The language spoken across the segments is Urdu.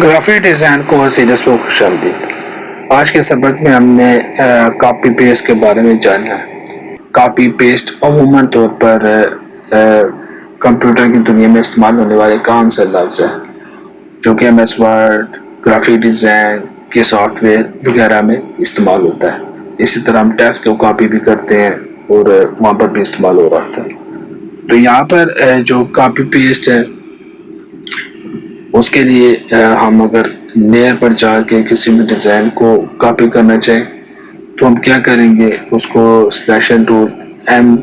گرافک ڈیزائن کو سیریس پر خوش آمدید۔ آج کے سبق میں ہم نے کاپی پیسٹ کے بارے میں جانا ہے۔ کاپی پیسٹ عموماً طور پر کمپیوٹر کی دنیا میں استعمال ہونے والے ایک عام سے لفظ ہے جو کہ M S word, graphic design کے سافٹ ویئر وغیرہ میں استعمال ہوتا ہے۔ اسی طرح ہم ٹیکسٹ کو کاپی بھی کرتے ہیں اور وہاں پر بھی استعمال ہو رہا ہوتا ہے۔ تو یہاں پر جو کاپی پیسٹ ہے اس کے لیے ہم اگر لیئر پر جا کے کسی بھی ڈیزائن کو کاپی کرنا چاہیں تو ہم کیا کریں گے، اس کو سلیکشن ٹول ایم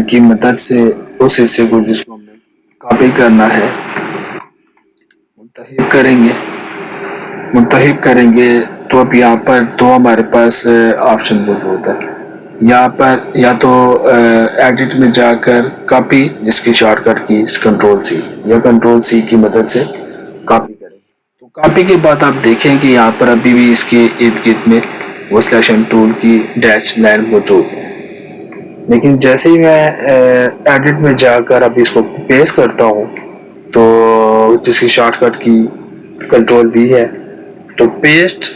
کی مدد سے اس حصے کو جس کو ہم نے کاپی کرنا ہے منتخب کریں گے تو اب یہاں پر دو ہمارے پاس آپشن موجود ہے۔ یہاں پر یا تو ایڈٹ میں جا کر کاپی، جس کی شارٹ کٹ کی کنٹرول سی یا کنٹرول سی کی مدد سے کاپی کریں گے۔ تو کاپی کے بعد آپ دیکھیں کہ یہاں پر ابھی بھی اس کے ارد گرد میں وہ سلیکشن ٹول کی ڈیش لائن موجود ہے، لیکن جیسے ہی میں ایڈٹ میں جا کر اب اس کو پیسٹ کرتا ہوں تو جس کی شارٹ کٹ کی کنٹرول بھی ہے، تو پیسٹ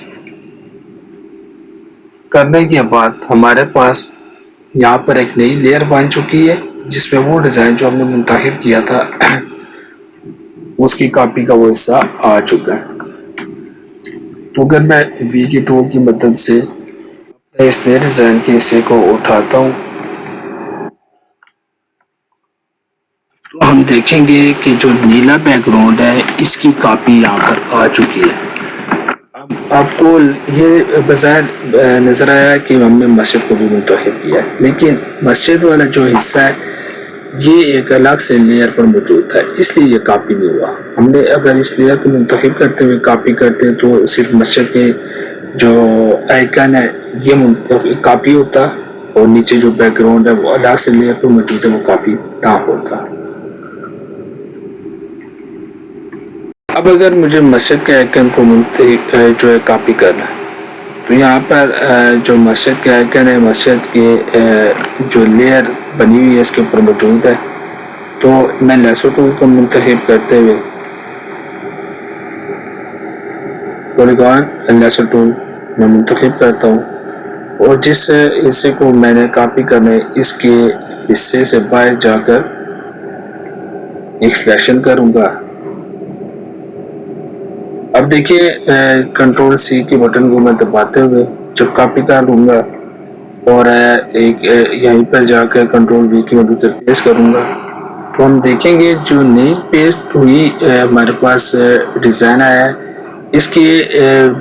کرنے کے بعد ہمارے پاس یہاں پر ایک نئی لیئر بن چکی ہے جس میں وہ ڈیزائن جو ہم نے منتخب کیا تھا اس کی کاپی کا وہ حصہ آ چکا ہے۔ تو اگر میں وی کی ٹول کی مدد سے اس نئے ڈیزائن کے حصے کو اٹھاتا ہوں تو ہم دیکھیں گے کہ جو نیلا بیک گراؤنڈ ہے اس کی کاپی یہاں پر آ چکی ہے۔ اب آپ کو یہ بظاہر نظر آیا کہ ہم نے مسجد کو بھی منتخب کیا ہے، لیکن مسجد والا جو حصہ ہے یہ ایک الگ سے لیئر پر موجود تھا، اس لیے یہ کاپی نہیں ہوا۔ ہم نے اگر اس لیئر کو منتخب کرتے ہوئے کاپی کرتے تو صرف مسجد کے جو آئیکن ہے یہ کاپی ہوتا اور نیچے جو بیک گراؤنڈ ہے وہ الگ سے لیئر پر موجود ہے، وہ کاپی نہ ہوتا۔ اب اگر مجھے مسجد کے آئیکن کو جو ہے کاپی کرنا ہے تو یہاں پر جو مسجد کے آئیکن ہے، مسجد کے جو لیئر بنی ہوئی ہے اس کے اوپر موجود ہے، تو میں لیسو ٹول کو منتخب کرتے ہوئے پولیگون لیسو ٹول میں منتخب کرتا ہوں اور جس حصے کو میں نے کاپی کرنا ہے اس کے حصے سے باہر جا کر ایک سلیکشن کروں گا۔ اب دیکھیے کنٹرول سی کے بٹن کو میں دباتے ہوئے جب کاپی کر لوں گا اور ایک یہیں پر جا کر کنٹرول وی کی مدد سے پیسٹ کروں گا تو ہم دیکھیں گے جو نئی پیسٹ ہوئی ہمارے پاس ڈیزائن آیا ہے اس کے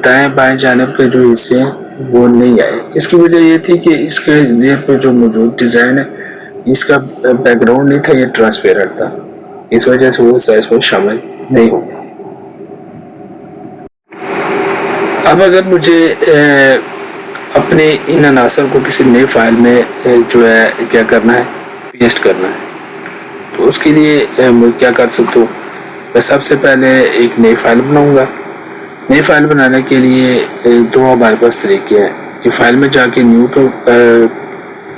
دائیں بائیں جانب کے جو حصے ہیں وہ نہیں آئے۔ اس کی وجہ یہ تھی کہ اس کے لیئر پہ جو موجود ڈیزائن ہے اس کا بیک گراؤنڈ نہیں تھا، یہ ٹرانسپیرنٹ تھا، اس وجہ سے وہ سائز میں شامل نہیں ہو گیا۔ اب اگر مجھے اپنے ان عناصر کو کسی نئی فائل میں جو ہے کیا کرنا ہے، پیسٹ کرنا ہے، تو اس کے لیے میں کیا کر سکتا ہوں، میں سب سے پہلے ایک نئی فائل بناؤں گا۔ نئی فائل بنانے کے لیے دو ہمارے پاس طریقے ہیں کہ فائل میں جا کے نیو کو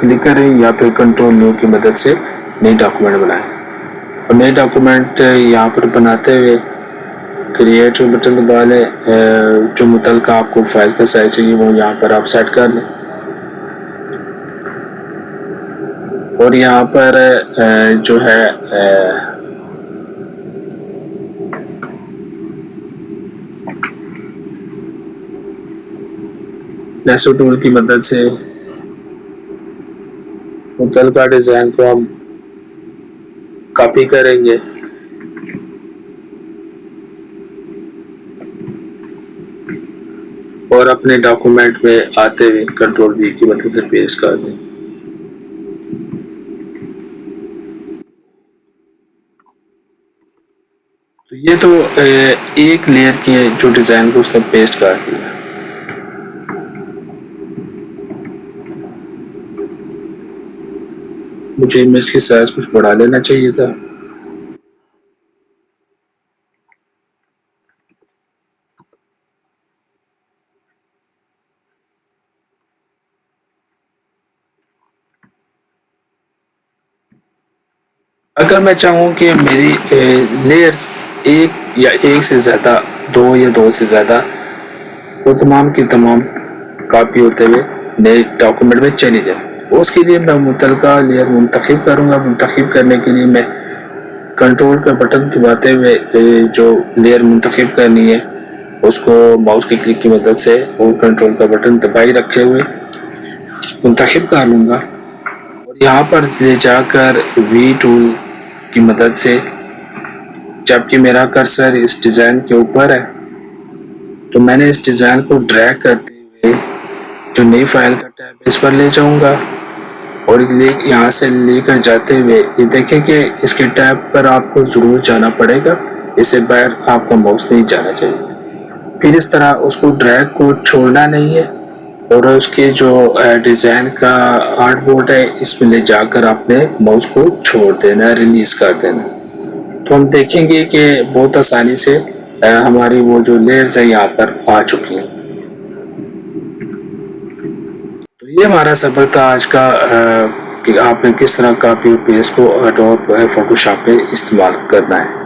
کلک کریں یا پھر کنٹرول نیو کی مدد سے نئی ڈاکومنٹ بنائیں، اور نئی ڈاکومنٹ یہاں پر بناتے ہوئے کریٹ بٹن دبا لیں، جو متعلقہ آپ کو فائل کا سائز چاہیے وہ یہاں پر آپ سیٹ کر لیں، اور یہاں پر جو ہے لیسو ٹول کی مدد سے متعلقہ ڈیزائن کو ہم کاپی کریں گے اور اپنے ڈاکومنٹ میں آتے ہوئے کنٹرول وی کی مدد سے پیسٹ کر دیں۔ تو یہ تو ایک لیئر کے جو ڈیزائن کو اس نے پیسٹ کر دیا۔ مجھے امیج کی سائز کچھ بڑھا لینا چاہیے تھا۔ اگر میں چاہوں کہ میری لیئرز ایک یا ایک سے زیادہ دو یا دو سے زیادہ وہ تمام کی تمام کاپی ہوتے ہوئے نئے ڈاکومنٹ میں چلی جائے. اس کے لیے میں متعلقہ لیئر منتخب کروں گا. منتخب کرنے کے لیے میں کنٹرول کا بٹن دباتے ہوئے جو لیئر منتخب کرنی ہے اس کو ماؤس کی کلک کی مدد سے اور کنٹرول کا بٹن دبائی رکھے ہوئے منتخب کر لوں گا. اور یہاں پر لے جا کر وی ٹول کی مدد سے جبکہ میرا کرسر اس ڈیزائن کے اوپر ہے تو میں نے اس ڈیزائن کو ڈریگ کرتے ہوئے جو نئی فائل کا ٹیب ہے اس پر لے جاؤں گا. اور یہاں سے لے کر جاتے ہوئے یہ دیکھیں کہ اس کے ٹیب پر آپ کو ضرور جانا پڑے گا, اس سے باہر آپ کا ماؤس نہیں جانا چاہیے. پھر اس طرح اس کو ڈریگ کو چھوڑنا نہیں ہے اور اس کے جو ڈیزائن کا آرٹ بورڈ ہے اس میں لے جا کر آپ نے ماؤس کو چھوڑ دینا, ریلیز کر دینا. تو ہم دیکھیں گے کہ بہت آسانی سے ہماری وہ جو لیئرز ہیں یہاں پر آ چکی ہیں. تو یہ ہمارا سبق تھا آج کا کہ آپ نے کس طرح کاپی اور پیسٹ کو ایڈوب فوٹوشاپ پہ استعمال کرنا ہے.